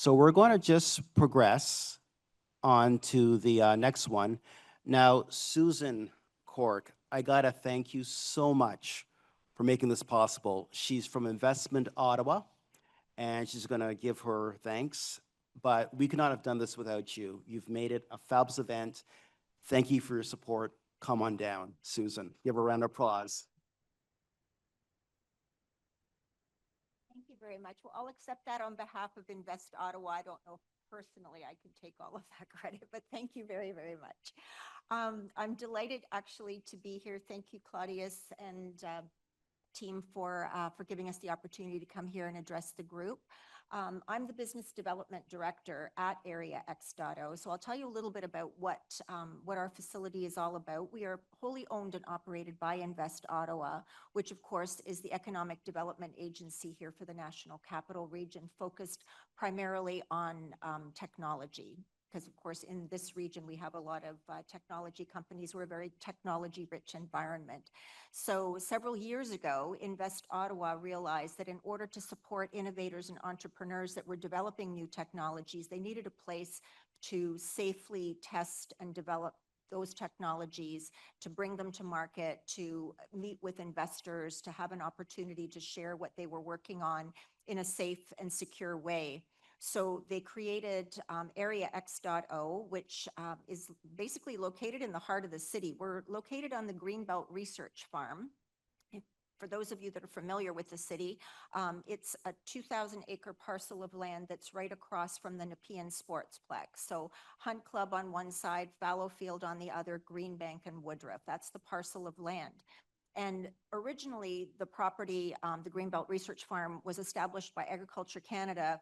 So we're going to just progress on to the next one. Now, Susanne Cork, I got to thank you so much for making this possible. She's from Investment Ottawa, and she's going to give her thanks. But we could not have done this without you. You've made it a fabulous event. Thank you for your support. Come on down, Susan. Give her a round of applause. Thank you very much. Well, I'll accept that on behalf of Invest Ottawa. I don't know if personally I can take all of that credit, but thank you very, very much. I'm delighted actually to be here. Thank you, Claudius and team for giving us the opportunity to come here and address the group. I'm the Business Development Director at Area X.O. So I'll tell you a little bit about what our facility is all about. We are wholly owned and operated by Invest Ottawa, which of course is the economic development agency here for the National Capital Region, focused primarily on technology. Because of course in this region we have a lot of technology companies. We're a very technology rich environment. So several years ago, Invest Ottawa realized that in order to support innovators and entrepreneurs that were developing new technologies, they needed a place to safely test and develop those technologies, to bring them to market, to meet with investors, to have an opportunity to share what they were working on in a safe and secure way. So they created Area X.O, which is basically located in the heart of the city. We're located on the Greenbelt Research Farm. For those of you that are familiar with the city, it's a 2,000-acre parcel of land that's right across from the Nepean Sportsplex. So Hunt Club on one side, Fallow Field on the other, Greenbank and Woodruff. That's the parcel of land. And originally, the property, the Greenbelt Research Farm, was established by Agriculture Canada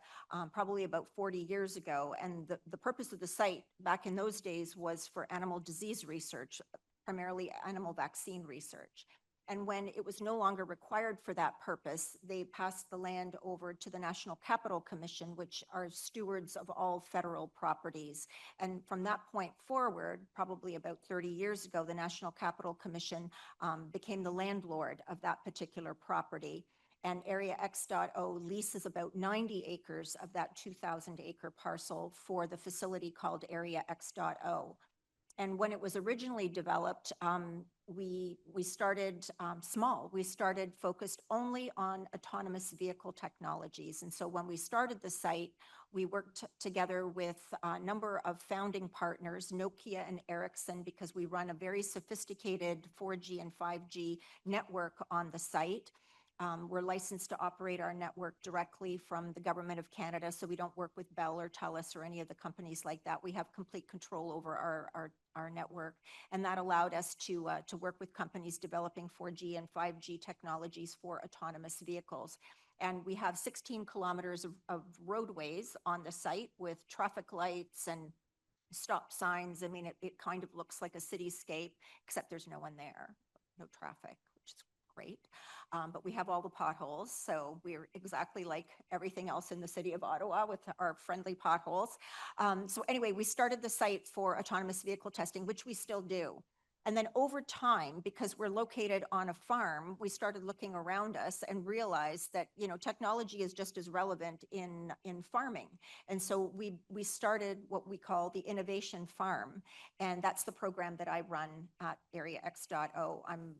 probably about 40 years ago. And the purpose of the site back in those days was for animal disease research, primarily animal vaccine research. And when it was no longer required for that purpose, they passed the land over to the National Capital Commission, which are stewards of all federal properties. And from that point forward, probably about 30 years ago, the National Capital Commission became the landlord of that particular property. And Area X.O leases about 90 acres of that 2,000-acre parcel for the facility called Area X.O. And when it was originally developed, we started small. We started focused only on autonomous vehicle technologies. And so when we started the site, we worked together with a number of founding partners, Nokia and Ericsson, because we run a very sophisticated 4G and 5G network on the site. We're licensed to operate our network directly from the Government of Canada, so we don't work with Bell or TELUS or any of the companies like that. We have complete control over our network, and that allowed us to work with companies developing 4G and 5G technologies for autonomous vehicles. And we have 16 kilometers of roadways on the site with traffic lights and stop signs. I mean, it kind of looks like a cityscape, except there's no one there, no traffic, which is great. But we have all the potholes, so we're exactly like everything else in the city of Ottawa with our friendly potholes. So anyway, we started the site for autonomous vehicle testing, which we still do. And then over time, because we're located on a farm, we started looking around us and realized that, you know, technology is just as relevant in farming. And so we started what we call the Innovation Farm, and that's the program that I run at Area X.O. I'm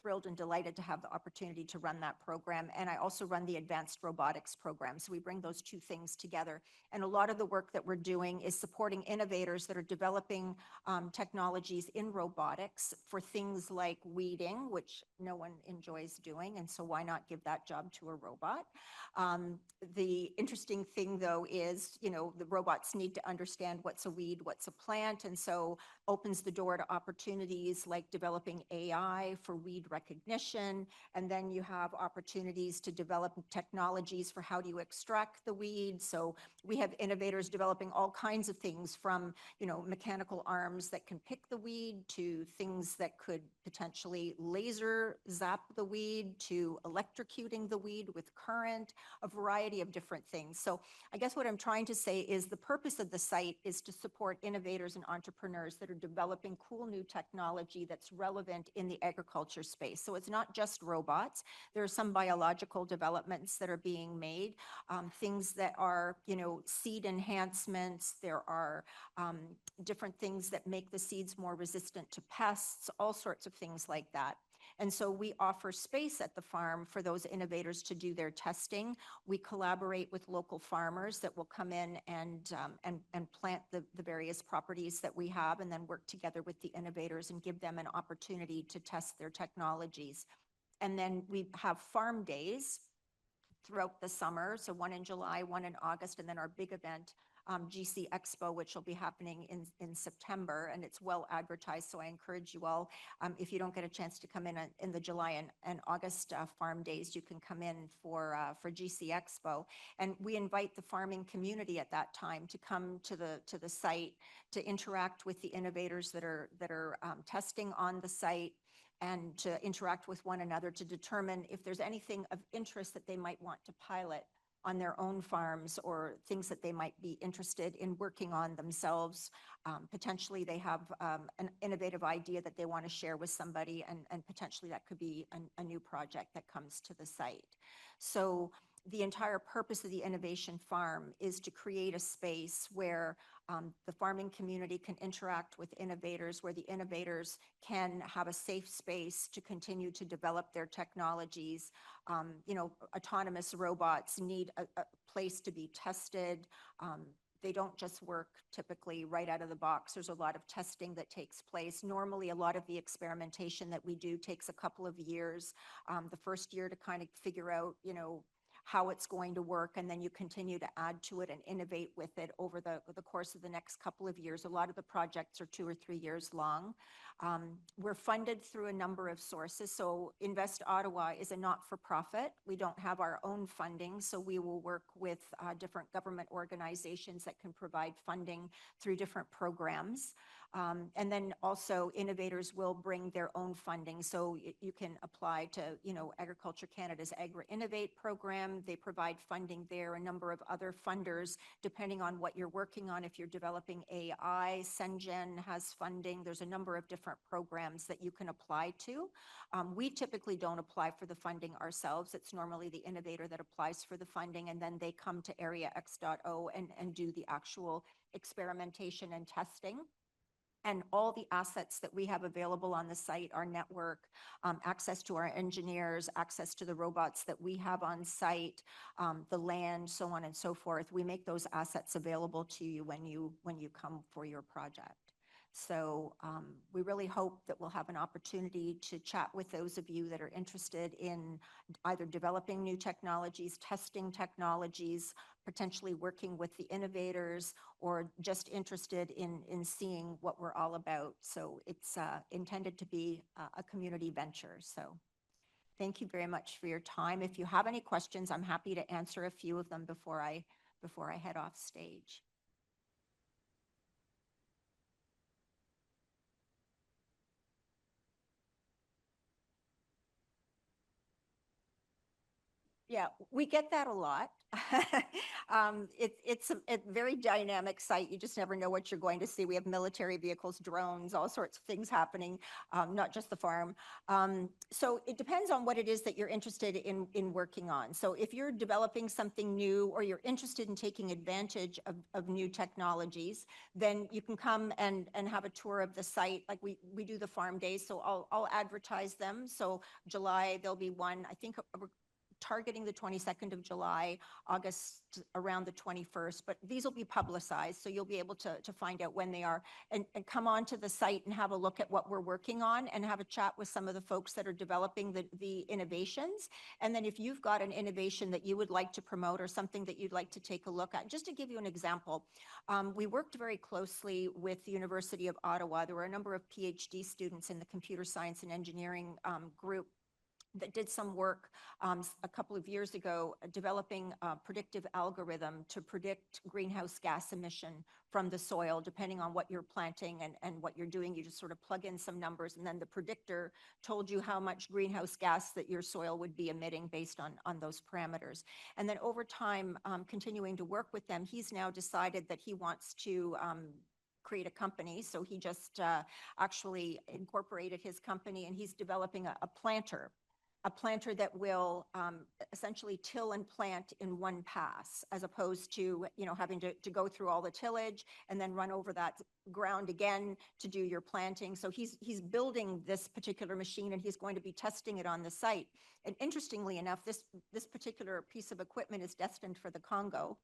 thrilled and delighted to have the opportunity to run that program. And I also run the advanced robotics program. So we bring those two things together. And a lot of the work that we're doing is supporting innovators that are developing technologies in robotics for things like weeding, which no one enjoys doing. And so why not give that job to a robot? The interesting thing though is, you know, the robots need to understand what's a weed, what's a plant. And so opens the door to opportunities like developing AI for weed recognition. And then you have opportunities to develop technologies for how do you extract the weed. So we have innovators developing all kinds of things from, you know, mechanical arms that can pick the weed to things that could potentially laser zap the weed to electrocuting the weed with current, a variety of different things. So I guess what I'm trying to say is the purpose of the site is to support innovators and entrepreneurs that are developing cool new technology that's relevant in the agriculture space. space. So it's not just robots. There are some biological developments that are being made, things that are, seed enhancements. There are different things that make the seeds more resistant to pests, all sorts of things like that. And so we offer space at the farm for those innovators to do their testing. We collaborate with local farmers that will come in and plant the various properties that we have, and then work together with the innovators and give them an opportunity to test their technologies. And then we have farm days throughout the summer. So one in July, one in August, and then our big event, GC Expo, which will be happening in September, and it's well advertised. So I encourage you all, if you don't get a chance to come in the July and August farm days, you can come in for GC Expo. And we invite the farming community at that time to come to the site, to interact with the innovators that are testing on the site, and to interact with one another to determine if there's anything of interest that they might want to pilot on their own farms, or things that they might be interested in working on themselves. Potentially they have an innovative idea that they want to share with somebody, and potentially that could be a new project that comes to the site. So the entire purpose of the Innovation Farm is to create a space where the farming community can interact with innovators, where the innovators can have a safe space to continue to develop their technologies. Autonomous robots need a place to be tested. They don't just work typically right out of the box. There's a lot of testing that takes place. Normally, a lot of the experimentation that we do takes a couple of years. The first year to kind of figure out, how it's going to work, and then you continue to add to it and innovate with it over the course of the next couple of years. A lot of the projects are 2 or 3 years long. We're funded through a number of sources. So Invest Ottawa is a not-for-profit. We don't have our own funding, so we will work with different government organizations that can provide funding through different programs. And then also innovators will bring their own funding. So you can apply to, Agriculture Canada's Agri-Innovate program. They provide funding there, a number of other funders, depending on what you're working on. If you're developing AI, Sengen has funding. There's a number of different programs that you can apply to. We typically don't apply for the funding ourselves. It's normally the innovator that applies for the funding, and then they come to Area X.O and do the actual experimentation and testing. And all the assets that we have available on the site, our network, access to our engineers, access to the robots that we have on site, the land, so on and so forth. We make those assets available to you when you come for your project. So we really hope that we'll have an opportunity to chat with those of you that are interested in either developing new technologies, testing technologies, potentially working with the innovators, or just interested in seeing what we're all about. So it's intended to be a community venture. So thank you very much for your time. If you have any questions, I'm happy to answer a few of them before I head off stage. Yeah, we get that a lot. It's a very dynamic site. You just never know what you're going to see. We have military vehicles, drones, all sorts of things happening, not just the farm. So it depends on what it is that you're interested in working on. So if you're developing something new, or you're interested in taking advantage of new technologies, then you can come and have a tour of the site. Like we do the farm days, so I'll advertise them. So July, there'll be one, I think, targeting the 22nd of July, August around the 21st, but these will be publicized, so you'll be able to find out when they are, and come on to the site and have a look at what we're working on, and have a chat with some of the folks that are developing the innovations. And then if you've got an innovation that you would like to promote, or something that you'd like to take a look at, just to give you an example, we worked very closely with the University of Ottawa. There were a number of PhD students in the computer science and engineering group that did some work a couple of years ago, developing a predictive algorithm to predict greenhouse gas emission from the soil, depending on what you're planting and what you're doing. You just sort of plug in some numbers, and then the predictor told you how much greenhouse gas that your soil would be emitting based on those parameters. And then over time, continuing to work with them, he's now decided that he wants to create a company. So he just actually incorporated his company, and he's developing a planter that will essentially till and plant in one pass, as opposed to, having to go through all the tillage and then run over that ground again to do your planting. So he's building this particular machine, and he's going to be testing it on the site. And interestingly enough, this particular piece of equipment is destined for the Congo,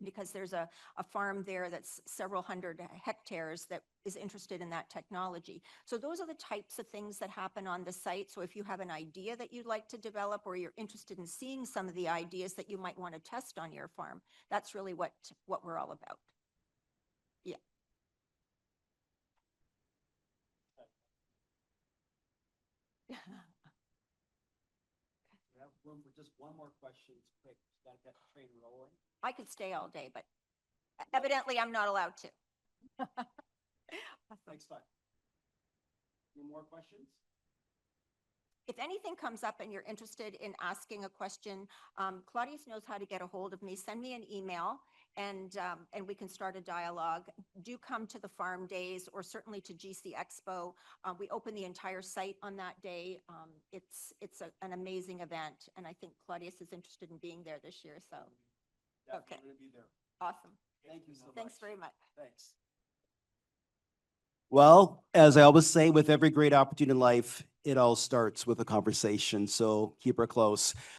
because there's a farm there that's several hundred hectares that is interested in that technology. So those are the types of things that happen on the site. So if you have an idea that you'd like to develop, or you're interested in seeing some of the ideas that you might want to test on your farm, that's really what we're all about. Yeah. We have room for just one more question. Quick, got that train rolling. I could stay all day, but evidently I'm not allowed to. Thanks, Todd. Any more questions? If anything comes up and you're interested in asking a question, Claudius knows how to get a hold of me. Send me an email, and we can start a dialogue. Do come to the farm days, or certainly to GC Expo. We open the entire site on that day. It's an amazing event, and I think Claudius is interested in being there this year. So, Definitely okay, gonna be there. awesome. Thank you so much. Thanks very much. Thanks. Well, as I always say, with every great opportunity in life, it all starts with a conversation. So keep her close.